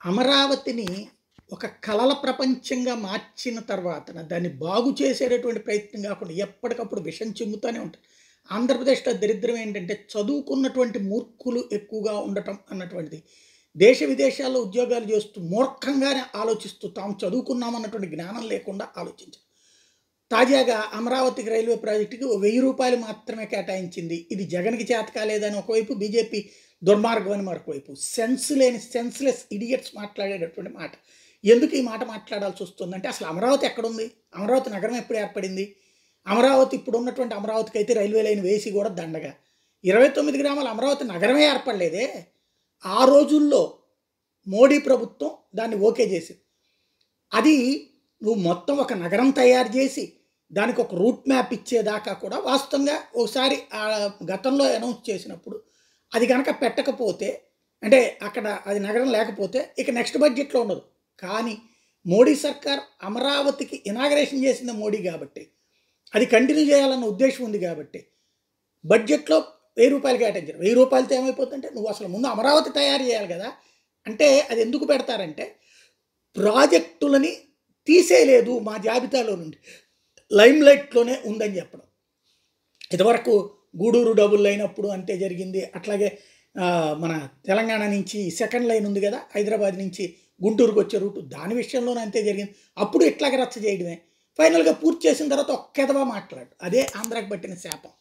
అమరావతిని ఒక కలల ప్రపంచంగా మార్చిన తర్వాతన దాన్ని బాగు చేసేటటువంటి ప్రయత్నం కాకుండా ఎప్పటికప్పుడు విషం చిమ్ముతూనే ఉంటారు. ఆంధ్రప్రదేశ్‌లో దరిద్రం ఏంటంటే చదువుకున్నటువంటి మూర్ఖులు ఎక్కువగా ఉండటం అన్నటువంటిది. దేశ విదేశాల్లో ఉద్యోగాలు చేస్తూ మూర్ఖంగానే ఆలోచిస్తూ తాము చదువుకున్నామన్నటువంటి జ్ఞానం లేకుండా ఆలోచించారు. తాజాగా అమరావతికి రైల్వే ప్రాజెక్టుకి ఓ రూ. 1000 మాత్రమే కేటాయించింది. ఇది జగన్‌కి చేత కాలేదని ఒకవైపు, బీజేపీ దుర్మార్గం అని మరొకవైపు. సెన్స్ లేని సెన్స్‌లెస్ ఇడియట్స్ మాట్లాడేటటువంటి మాట. ఎందుకు ఈ మాట మాట్లాడాల్సొస్తుందంటే అసలు అమరావతి ఎక్కడుంది? అమరావతి నగరం ఎప్పుడు ఏర్పడింది? అమరావతి ఇప్పుడున్నటువంటి అమరావతికైతే రైల్వే లైన్ వేసి కూడా దండగ. 29 గ్రామాల అమరావతి నగరమే ఏర్పడలేదే. ఆ రోజుల్లో మోడీ ప్రభుత్వం దాన్ని ఓకే చేసింది. అది నువ్వు మొత్తం ఒక నగరం తయారు చేసి, దానికి ఒక రూట్ మ్యాప్ ఇచ్చేదాకా కూడా వాస్తవంగా ఒకసారి గతంలో అనౌన్స్ చేసినప్పుడు, అది గనక పెట్టకపోతే అంటే అక్కడ అది నగరం లేకపోతే ఇక నెక్స్ట్ బడ్జెట్‌లో ఉండదు. కానీ మోడీ సర్కార్ అమరావతికి ఇనాగరేషన్ చేసింది మోడీ గాబట్టి, అది కంటిన్యూ చేయాలన్న ఉద్దేశ్యం ఉంది గాబట్టి, బడ్జెట్‌లో రూ. 1000 కేటాయించారు. రూ. 1000తో ఏమైపోతుందంటే నువ్వు అసలు ముందు అమరావతి తయారు చేయాలి గదా! అంటే అది ఎందుకు పెడతారంటే ప్రాజెక్టులని తీసేయలేదు మా జాబితాలో నుండి. లైమ్‌లైట్‌లోనే ఉందని చెప్పడం. ఇదివరకు గూడూరు డబుల్ లైన్ అప్పుడు అంతే జరిగింది. అట్లాగే మన తెలంగాణ నుంచి సెకండ్ లైన్ ఉంది గదా! హైదరాబాద్ నుంచి గుంటూరుకొచ్చే రూటు దాని విషయంలోనే అంతే జరిగింది. అప్పుడు ఇట్లాగే రచ్చ చేయడమే. ఫైనల్‌గా పూర్తి చేసిన తర్వాత ఒక్క ఎదవ మాట్లాడు. అదే ఆంధ్రాకి పట్టిన శాపం.